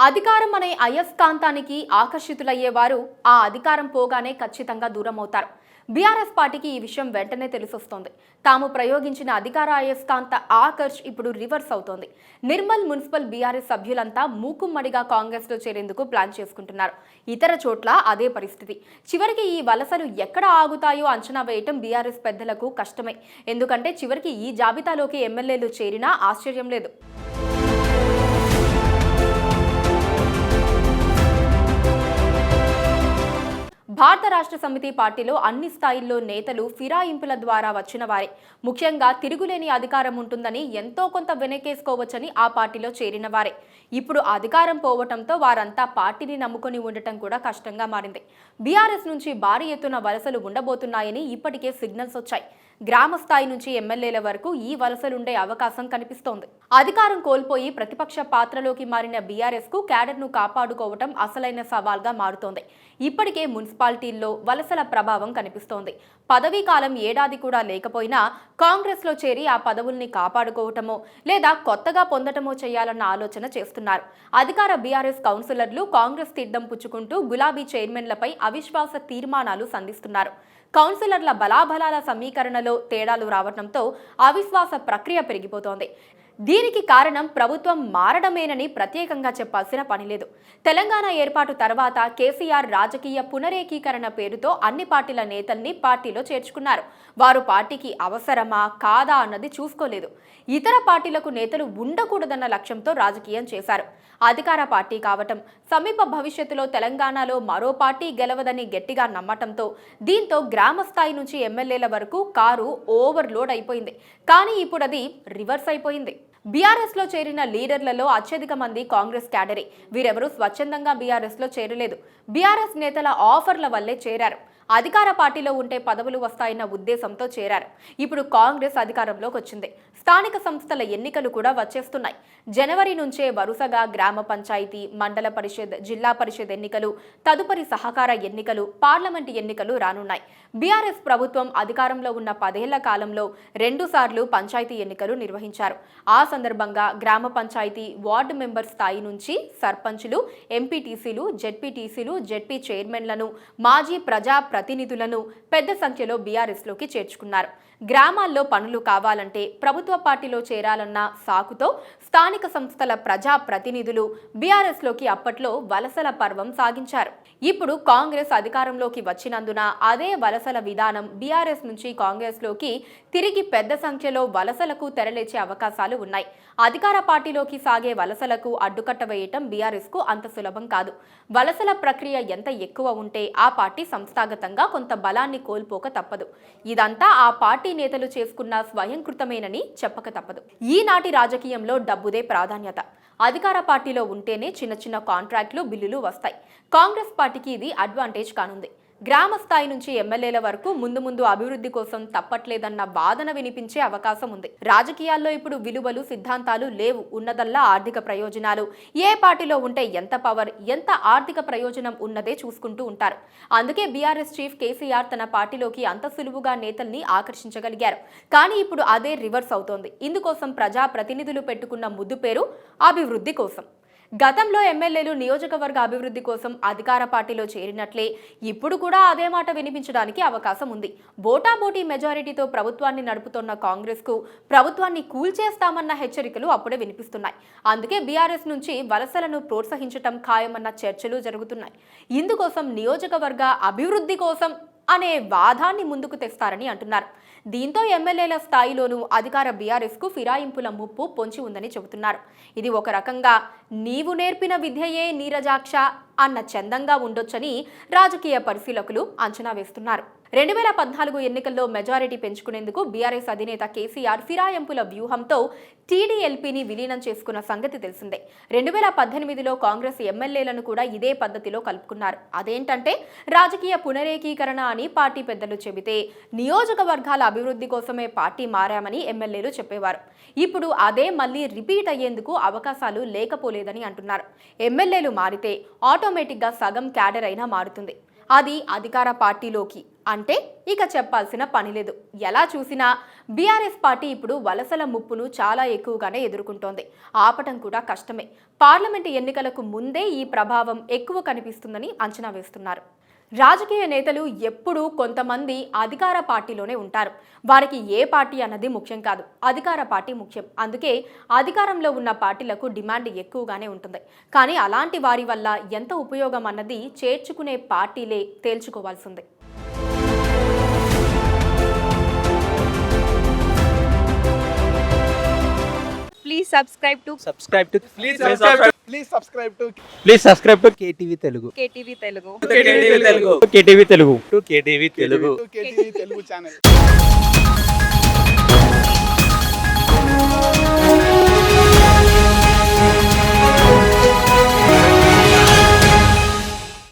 అధికారం అనే అయస్కాంతానికి ఆకర్షితులయ్యేవారు ఆ అధికారం పోగానే ఖచ్చితంగా దూరం అవుతారు. బీఆర్ఎస్ పార్టీకి ఈ విషయం వెంటనే తెలిసొస్తోంది. తాము ప్రయోగించిన అధికార అయస్కాంత ఆకర్ష్ ఇప్పుడు రివర్స్ అవుతోంది. నిర్మల్ మున్సిపల్ బీఆర్ఎస్ సభ్యులంతా మూకుమ్మడిగా కాంగ్రెస్ లో చేరేందుకు ప్లాన్ చేసుకుంటున్నారు. ఇతర చోట్ల అదే పరిస్థితి. చివరికి ఈ వలసలు ఎక్కడ ఆగుతాయో అంచనా వేయటం బీఆర్ఎస్ పెద్దలకు కష్టమే. ఎందుకంటే చివరికి ఈ జాబితాలోకి ఎమ్మెల్యేలు చేరినా ఆశ్చర్యం లేదు. భారత రాష్ట్ర సమితి పార్టీలో అన్ని స్థాయిల్లో నేతలు ఫిరాయింపుల ద్వారా వచ్చిన వారే. ముఖ్యంగా తిరుగులేని అధికారం ఉంటుందని ఎంతో కొంత వెనకేసుకోవచ్చని ఆ పార్టీలో చేరిన వారే. ఇప్పుడు అధికారం పోవటంతో వారంతా పార్టీని నమ్ముకొని ఉండటం కూడా కష్టంగా మారింది. బీఆర్ఎస్ నుంచి భారీ ఎత్తున వలసలు ఉండబోతున్నాయని ఇప్పటికే సిగ్నల్స్ వచ్చాయి. గ్రామ స్థాయి నుంచి ఎమ్మెల్యేల వరకు ఈ వలసలుండే అవకాశం కనిపిస్తోంది. అధికారం కోల్పోయి ప్రతిపక్ష పాత్రలోకి మారిన బీఆర్ఎస్ కు క్యాడర్ను కాపాడుకోవటం అసలైన సవాల్గా మారుతోంది. ఇప్పటికే మున్సిపాలిటీల్లో వలసల ప్రభావం కనిపిస్తోంది. పదవీ కాలం ఏడాది కూడా లేకపోయినా కాంగ్రెస్ లో చేరి ఆ పదవుల్ని కాపాడుకోవటమో లేదా కొత్తగా పొందటమో చేయాలన్న ఆలోచన చేస్తున్నారు. అధికార బీఆర్ఎస్ కౌన్సిలర్లు కాంగ్రెస్ తిడ్డం పుచ్చుకుంటూ గులాబీ చైర్మన్లపై అవిశ్వాస తీర్మానాలు సంధిస్తున్నారు. కౌన్సిలర్ల బలాబలాల సమీకరణలో తేడాలు రావడంతో అవిశ్వాస ప్రక్రియ పెరిగిపోతోంది. దీనికి కారణం ప్రభుత్వం మారడమేనని ప్రత్యేకంగా చెప్పాల్సిన పనిలేదు. తెలంగాణ ఏర్పాటు తర్వాత కేసీఆర్ రాజకీయ పునరేకీకరణ పేరుతో అన్ని పార్టీల నేతల్ని పార్టీలో చేర్చుకున్నారు. వారు పార్టీకి అవసరమా కాదా అన్నది చూసుకోలేదు. ఇతర పార్టీలకు నేతలు ఉండకూడదన్న లక్ష్యంతో రాజకీయం చేశారు. అధికార పార్టీ కావటం, సమీప భవిష్యత్తులో తెలంగాణలో మరో పార్టీ గెలవదని గట్టిగా నమ్మటంతో దీంతో గ్రామ స్థాయి నుంచి ఎమ్మెల్యేల వరకు కారు ఓవర్లోడ్ అయిపోయింది. కానీ ఇప్పుడు అది రివర్స్ అయిపోయింది. బీఆర్ఎస్ లో చేరిన లీడర్లలో అత్యధిక మంది కాంగ్రెస్ క్యాడరే. వీరెవరూ స్వచ్ఛందంగా బీఆర్ఎస్ లో చేరలేదు. బీఆర్ఎస్ నేతల ఆఫర్ల వల్లే చేరారు. అధికార పార్టీలో ఉంటే పదవులు వస్తాయన్న ఉద్దేశంతో చేరారు. ఇప్పుడు కాంగ్రెస్ అధికారంలోకి వచ్చింది. స్థానిక సంస్థల ఎన్నికలు కూడా వచ్చేస్తున్నాయి. జనవరి నుంచే వరుసగా గ్రామ పంచాయతీ, మండల పరిషత్, జిల్లా పరిషత్ ఎన్నికలు, తదుపరి సహకార ఎన్నికలు, పార్లమెంటు ఎన్నికలు రానున్నాయి. బీఆర్ఎస్ ప్రభుత్వం అధికారంలో ఉన్న 10 ఏళ్ల కాలంలో 2 సార్లు పంచాయతీ ఎన్నికలు నిర్వహించారు. ఆ సందర్భంగా గ్రామ పంచాయతీ, వార్డు మెంబర్ స్థాయి నుంచి సర్పంచులు, ఎంపీటీసీలు, జెడ్పీటీసీలు, జెడ్పీ చైర్మన్లను, మాజీ ప్రజా ప్రతినిధులను పెద్ద సంఖ్యలో బీఆర్ఎస్ లోకి చేర్చుకున్నారు. గ్రామాల్లో పనులు కావాలంటే ప్రభుత్వ పార్టీలో చేరాలన్న సాకుతో స్థానిక సంస్థల ప్రజా ప్రతినిధులు బీఆర్ఎస్ లోకి అప్పట్లో వలసల పర్వం సాగించారు. ఇప్పుడు కాంగ్రెస్ అధికారంలోకి వచ్చినందున అదే వలసల విధానం బీఆర్ఎస్ నుంచి కాంగ్రెస్ లోకి తిరిగి పెద్ద సంఖ్యలో వలసలకు తెరలేచే అవకాశాలు ఉన్నాయి. అధికార పార్టీలోకి సాగే వలసలకు అడ్డుకట్ట వేయటం బీఆర్ఎస్ కు అంత సులభం కాదు. వలసల ప్రక్రియ ఎంత ఎక్కువ ఉంటే ఆ పార్టీ సంస్థాగతంగా కొంత బలాన్ని కోల్పోక తప్పదు. ఇదంతా ఆ పార్టీ నేతలు చేసుకున్న స్వయంకృతమేనని చెప్పక తప్పదు. ఈనాటి రాజకీయంలో డబ్బుదే ప్రాధాన్యత. అధికార పార్టీలో ఉంటేనే చిన్న చిన్న కాంట్రాక్టులు, బిల్లులు వస్తాయి. కాంగ్రెస్ పార్టీకి ఇది అడ్వాంటేజ్ కానుంది. గ్రామ స్థాయి నుంచి ఎమ్మెల్యేల వరకు ముందు అభివృద్ధి కోసం తప్పట్లేదన్న వాదన వినిపించే అవకాశం ఉంది. రాజకీయాల్లో ఇప్పుడు విలువలు, సిద్ధాంతాలు లేవు. ఉన్నదల్లా ఆర్థిక ప్రయోజనాలు. ఏ పార్టీలో ఉంటే ఎంత పవర్, ఎంత ఆర్థిక ప్రయోజనం ఉన్నదే చూసుకుంటూ ఉంటారు. అందుకే బీఆర్ఎస్ చీఫ్ కేసీఆర్ తన పార్టీలోకి అంత సులువుగా నేతల్ని ఆకర్షించగలిగారు. కానీ ఇప్పుడు అదే రివర్స్ అవుతోంది. ఇందుకోసం ప్రజా ప్రతినిధులు పెట్టుకున్న ముద్దు పేరు అభివృద్ధి కోసం. గతంలో ఎమ్మెల్యేలు నియోజకవర్గ అభివృద్ధి కోసం అధికార పార్టీలో చేరినట్లే ఇప్పుడు కూడా అదే మాట వినిపించడానికి అవకాశం ఉంది. బోటాబోటీ మెజారిటీతో ప్రభుత్వాన్ని నడుపుతోన్న కాంగ్రెస్ కు ప్రభుత్వాన్ని కూల్చేస్తామన్న హెచ్చరికలు అప్పుడే వినిపిస్తున్నాయి. అందుకే బీఆర్ఎస్ నుంచి వలసలను ప్రోత్సహించటం ఖాయమన్న చర్చలు జరుగుతున్నాయి. ఇందుకోసం నియోజకవర్గ అభివృద్ధి కోసం అనే వాదాన్ని ముందుకు తెస్తారని అంటున్నారు. దీంతో ఎమ్మెల్యేల స్థాయిలోనూ అధికార బీఆర్ఎస్ కు ఫిరాయింపుల ముప్పు పొంచి ఉందని చెబుతున్నారు. ఇది ఒక రకంగా నీవు నేర్పిన విద్యయే నీరజాక్ష అన్న చందంగా ఉండొచ్చని రాజకీయ పరిశీలకులు అంచనా వేస్తున్నారు. 2014 ఎన్నికల్లో మెజారిటీ పెంచుకునేందుకు బీఆర్ఎస్ అధినేత కేసీఆర్ ఫిరాయింపుల వ్యూహంతో టీడీఎల్పీని విలీనం చేసుకున్న సంగతి తెలిసిందే. 2018లో కాంగ్రెస్ ఎమ్మెల్యేలను కూడా ఇదే పద్ధతిలో కలుపుకున్నారు. అదేంటంటే రాజకీయ పునరేకీకరణ అని పార్టీ పెద్దలు చెబితే నియోజకవర్గాల అభివృద్ధి కోసమే పార్టీ మారామని ఎమ్మెల్యేలు చెప్పేవారు. ఇప్పుడు అదే మళ్ళీ రిపీట్ అయ్యేందుకు అవకాశాలు లేకపోలేదని అంటున్నారు. ఎమ్మెల్యేలు మారితే ఆటోమేటిక్గా సగం క్యాడర్ అయినా మారుతుంది. అది అధికార పార్టీలోకి, అంటే ఇక చెప్పాల్సిన పని లేదు. ఎలా చూసినా బీఆర్ఎస్ పార్టీ ఇప్పుడు వలసల ముప్పును చాలా ఎక్కువగానే ఎదుర్కొంటోంది. ఆపటం కూడా కష్టమే. పార్లమెంటు ఎన్నికలకు ముందే ఈ ప్రభావం ఎక్కువ కనిపిస్తుందని అంచనా వేస్తున్నారు. రాజకీయ నేతలు ఎప్పుడూ కొంతమంది అధికార పార్టీలోనే ఉంటారు. వారికి ఏ పార్టీ అన్నది ముఖ్యం కాదు, అధికార పార్టీ ముఖ్యం. అందుకే అధికారంలో ఉన్న పార్టీలకు డిమాండ్ ఎక్కువగానే ఉంటుంది. కానీ అలాంటి వారి వల్ల ఎంత ఉపయోగం అన్నది చేర్చుకునే పార్టీలే తేల్చుకోవాల్సింది. Please subscribe to KTV Telugu. KTV Telugu. KTV Telugu channel.